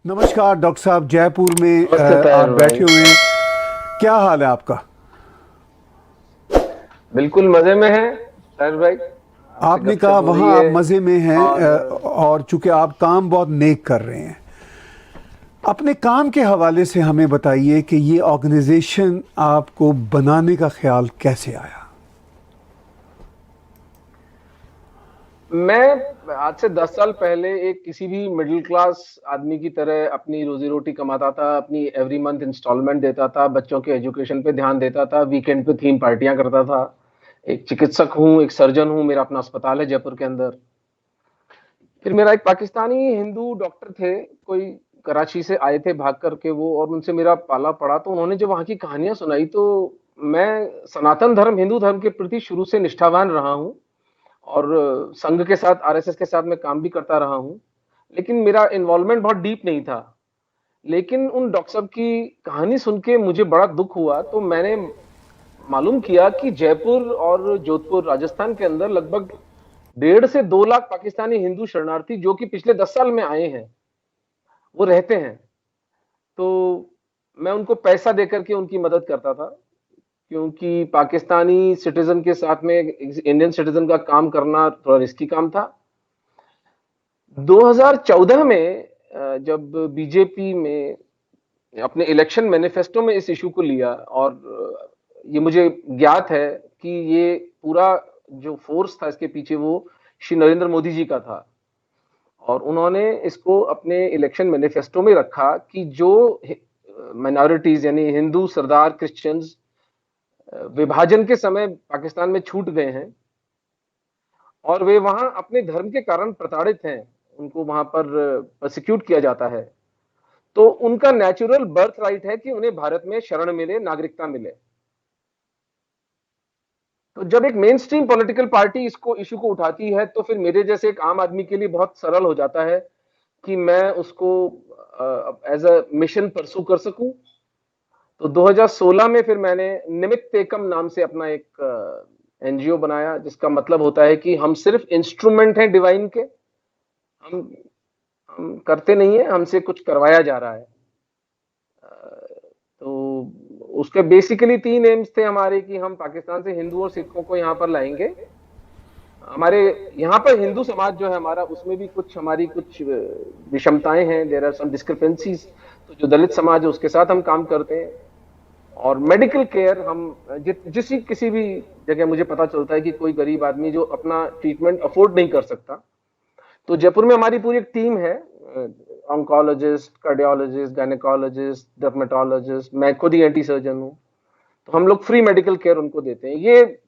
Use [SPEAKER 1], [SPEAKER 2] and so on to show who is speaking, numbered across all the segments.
[SPEAKER 1] नमस्कार डॉक्टर साहब, जयपुर में आप
[SPEAKER 2] भाई।
[SPEAKER 1] बैठे हुए हैं। क्या हाल है आपका?
[SPEAKER 2] बिल्कुल मजे में है ताहिर भाई। आपसे
[SPEAKER 1] आपने कहा
[SPEAKER 2] गपशप हो रही
[SPEAKER 1] वहाँ आप
[SPEAKER 2] है।
[SPEAKER 1] मज़े में हैं,
[SPEAKER 2] और
[SPEAKER 1] और चूंकि आप काम बहुत नेक कर रहे हैं, अपने काम के हवाले से हमें बताइए कि ये ऑर्गेनाइजेशन आपको बनाने का ख्याल कैसे आया?
[SPEAKER 2] मैं आज से 10 साल पहले एक किसी भी मिडिल क्लास आदमी की तरह अपनी रोजी रोटी कमाता था, अपनी एवरी मंथ इंस्टॉलमेंट देता था, बच्चों के एजुकेशन पे ध्यान देता था, वीकेंड पे थीम पार्टियां करता था। एक चिकित्सक हूँ, एक सर्जन हूँ, मेरा अपना अस्पताल है जयपुर के अंदर। फिर मेरा एक पाकिस्तानी हिंदू डॉक्टर थे, कोई कराची से आए थे भाग करके वो, और उनसे मेरा पाला पड़ा। तो उन्होंने जब वहाँ की कहानियां सुनाई तो मैं सनातन धर्म, हिंदू धर्म के प्रति शुरू से निष्ठावान रहा हूँ, और संघ के साथ, आरएसएस के साथ मैं काम भी करता रहा हूँ। लेकिन मेरा इन्वॉल्वमेंट बहुत डीप नहीं था। लेकिन उन डॉक्टर साहब की कहानी सुन के मुझे बड़ा दुख हुआ। तो मैंने मालूम किया कि जयपुर और जोधपुर राजस्थान के अंदर लगभग 1.5 से 2 लाख पाकिस्तानी हिंदू शरणार्थी, जो कि पिछले 10 साल में आए हैं, वो रहते हैं। तो मैं उनको पैसा देकर के उनकी मदद करता था, क्योंकि पाकिस्तानी सिटीजन के साथ में इंडियन सिटीजन का काम करना थोड़ा रिस्की काम था। 2014 में जब बीजेपी में अपने इलेक्शन मैनिफेस्टो में इस इशू को लिया, और ये मुझे ज्ञात है कि ये पूरा जो फोर्स था इसके पीछे वो श्री नरेंद्र मोदी जी का था, और उन्होंने इसको अपने इलेक्शन मैनिफेस्टो में रखा कि जो माइनॉरिटीज यानी हिंदू, सरदार, क्रिश्चियंस विभाजन के समय पाकिस्तान में छूट गए हैं और वे वहां अपने धर्म के कारण प्रताड़ित हैं, उनको वहां पर प्रोसिक्यूट किया जाता है, तो उनका नेचुरल बर्थ राइट है कि उन्हें भारत में शरण मिले, नागरिकता मिले। तो जब एक मेन स्ट्रीम पॉलिटिकल पार्टी इसको इशू को उठाती है, तो फिर मेरे जैसे एक आम आदमी के लिए बहुत सरल हो जाता है कि मैं उसको एज अ मिशन परसू कर सकूं। तो 2016 में फिर मैंने निमित्त एकम नाम से अपना एक एनजीओ बनाया, जिसका मतलब होता है कि हम सिर्फ इंस्ट्रूमेंट हैं डिवाइन के। हम हम करते नहीं है, हमसे कुछ करवाया जा रहा है। तो उसके बेसिकली 3 एम्स थे हमारे कि हम पाकिस्तान से हिंदू और सिखों को यहाँ पर लाएंगे। हमारे यहाँ पर हिंदू समाज जो है हमारा, उसमें भी कुछ हमारी कुछ विषमताएं हैं, देयर आर सम डिस्क्रिपेंसीज। तो जो दलित समाज है उसके साथ हम काम करते हैं। और मेडिकल केयर हम किसी भी जगह मुझे पता चलता है कि कोई गरीब आदमी जो अपना ट्रीटमेंट अफोर्ड नहीं कर सकता, तो जयपुर में हमारी पूरी एक टीम है, ऑन्कोलॉजिस्ट, कार्डियोलॉजिस्ट, गायनेकोलॉजिस्ट, डर्मेटोलॉजिस्ट, मैं खुद ही एंटी सर्जन हूँ। तो हम लोग फ्री मेडिकल केयर उनको देते हैं। ये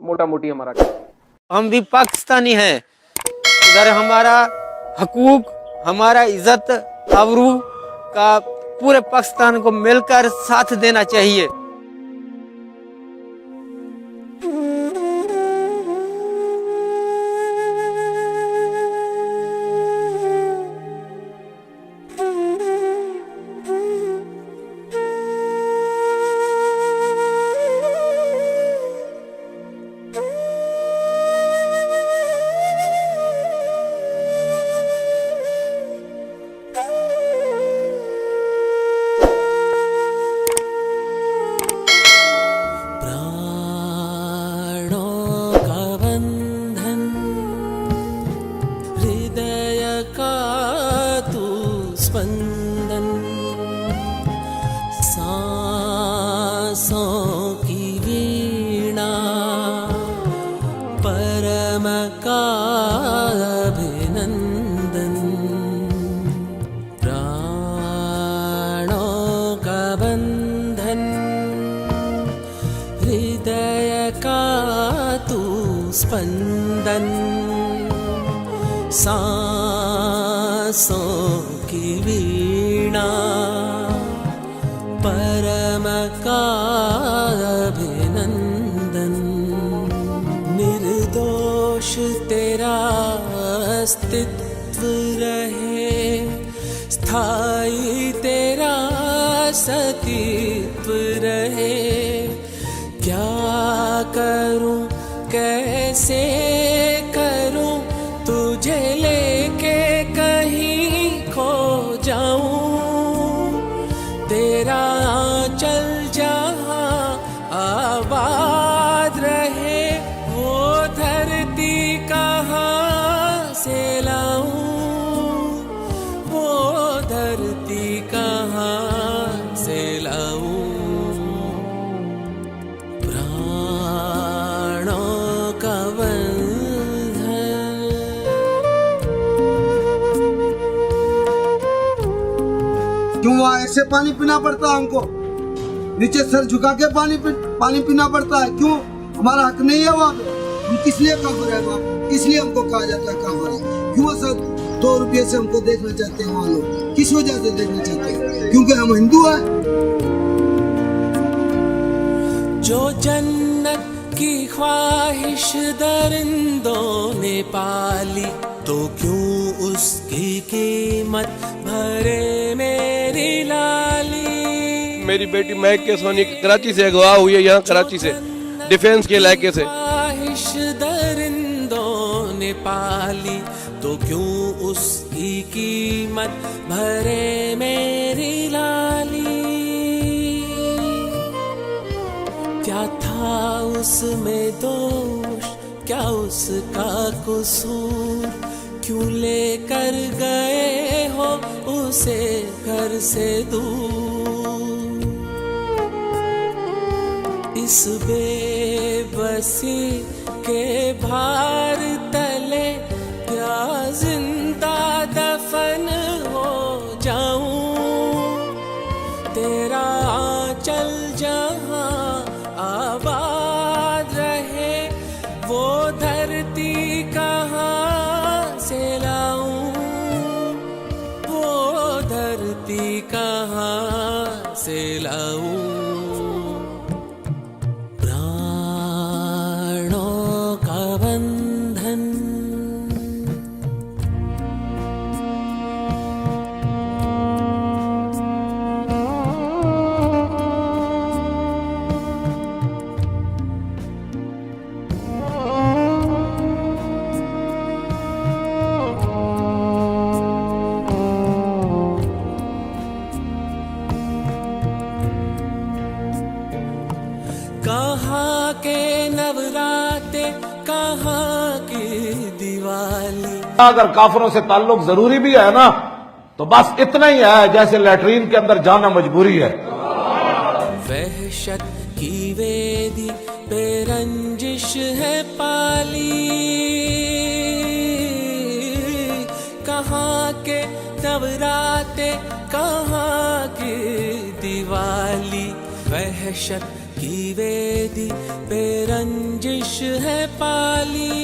[SPEAKER 2] मोटा मोटी हमारा काम है।
[SPEAKER 3] हम भी पाकिस्तानी हैं, इधर हमारा हकूक, हमारा इज्जत आबरू का पूरे पाकिस्तान को मिलकर साथ देना चाहिए।
[SPEAKER 4] स्पंदन सांसों की वीणा परम का अभिनंदन प्राणों का बंधन हृदय का तू स्पंदन सांसों की वीणा परम का अभिनंदन निर्दोष तेरा अस्तित्व रहे स्थायी तेरा सतीत्व रहे क्या करूं कैसे करूं तुझे लेके कहीं खो जाऊं धरती कहाँ से लाऊं, प्राणों का बंधन।
[SPEAKER 5] क्यों वहाँ ऐसे पानी पीना पड़ता है हमको, नीचे सर झुका के पानी पीना पड़ता है? क्यों? हमारा हक नहीं है वहाँ पे? हम किस लिए काफिर है वहाँ? इसलिए हमको कहा जाता है काफिर है। क्यों सब 2 रुपये से हमको देखना चाहते हैं वहाँ लोग? किस वजह से देखना चाहते हैं? क्योंकि हम हिंदू हैं।
[SPEAKER 4] जो जन्नत की ख्वाहिश दरिंदों ने पाली, तो क्यों उसकी कीमत भरे मेरी लाली।
[SPEAKER 6] मेरी बेटी महक के सोनी कराची से अगवा हुई है, यहाँ कराची से डिफेंस के इलाके से।
[SPEAKER 4] ख्वाहिश दरिंदों ने पाली, तो क्यों उसकी कीमत भरे मेरी लाली। क्या था उसमें दोष, क्या उसका कसूर, क्यों लेकर गए हो उसे घर से दूर। इस बेबसी के भार तले क्या जिंदा दफन हो जाऊं। तेरा आंचल जहां आबाद रहे, वो धरती कहाँ से लाऊं, वो धरती कहाँ से लाऊं। प्राणों का बंधन। कहाँ के नवराते, कहाँ की दिवाली।
[SPEAKER 7] अगर काफिरों से ताल्लुक जरूरी भी है ना, तो बस इतना ही है जैसे लैट्रीन के अंदर जाना मजबूरी है।
[SPEAKER 4] वहशत की वेदी बेरंजिश है पाली, कहाँ के नवराते, कहाँ की दिवाली। वहशत की वेदी बेरंजिश है पाली।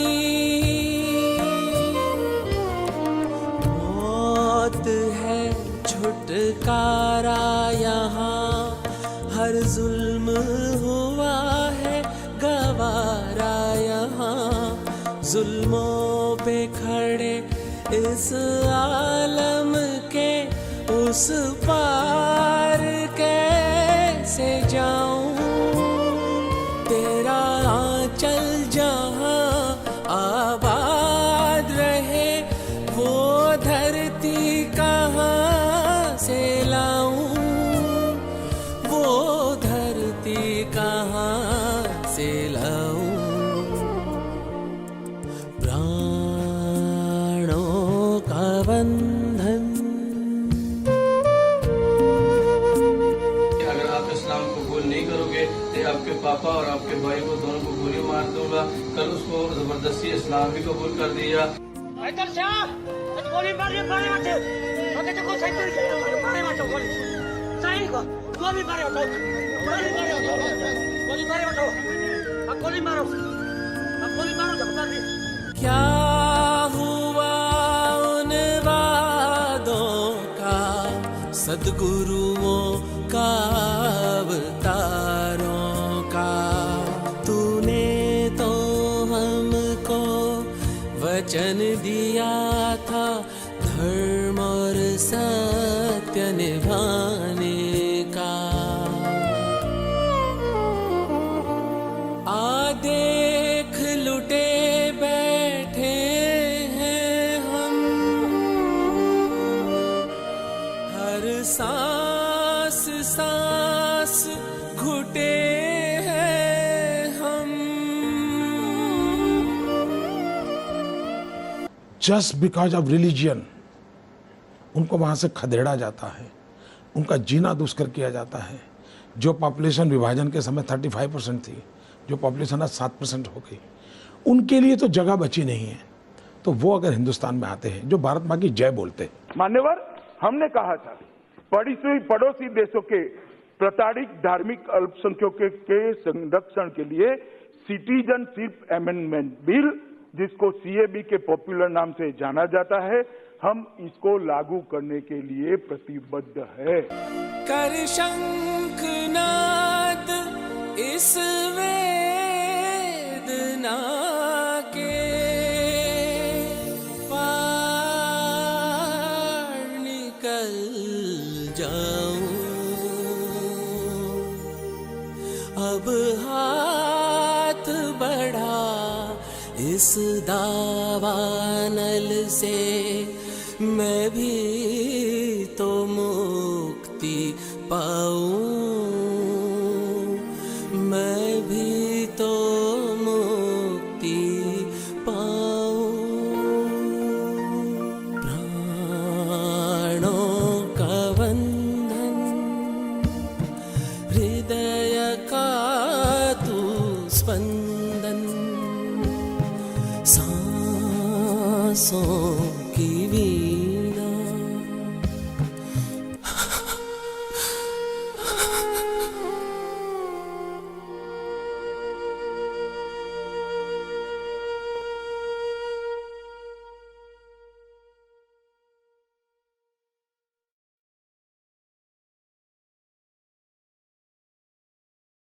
[SPEAKER 4] मौत है छुटकारा यहाँ, हर जुल्म हुआ है गवारा यहाँ। जुल्मों पे खड़े इस आलम के उस पार कैसे जाऊं। तेरा आंचल जहां आबाद रहे, वो धरती कहाँ से लाऊं, वो धरती कहाँ से लाऊं। प्राणों का बंधन।
[SPEAKER 8] अगर आप इस्लाम को कबूल नहीं करोगे तो आपके पापा और आपके भाई को दोनों को गोली मार दूंगा। कल उसको जबरदस्ती इस्लाम भी कबूल कर दिया।
[SPEAKER 4] क्या हुआ उन वादों का, सद्गुरुओं का, अवतारों का। तूने तो हमको वचन दिया था धर्म और सत्य निभाने का। आ देख लुटे बैठे हैं हम, हर सांस सांस घुटे हैं हम।
[SPEAKER 9] Just because of religion, उनको वहाँ से खदेड़ा जाता है, उनका जीना दुष्कर किया जाता है। जो पॉपुलेशन विभाजन के समय 35% थी, जो पॉपुलेशन आज 7% हो गई, उनके लिए तो जगह बची नहीं है। तो वो अगर हिंदुस्तान में आते हैं, जो भारत माँ की जय बोलते हैं।
[SPEAKER 10] मान्यवर, हमने कहा था पड़ोसी देशों के प्रताड़ित धार्मिक अल्पसंख्यकों के संरक्षण के लिए सिटीजनशिप अमेंडमेंट बिल, जिसको सीएबी के पॉपुलर नाम से जाना जाता है, हम इसको लागू करने के लिए प्रतिबद्ध है।
[SPEAKER 4] कर शंखनाद इस वेदना के पार निकल जाऊं, अब हाथ बढ़ा इस दावानल से, मैं भी तो मुक्ति पाऊं।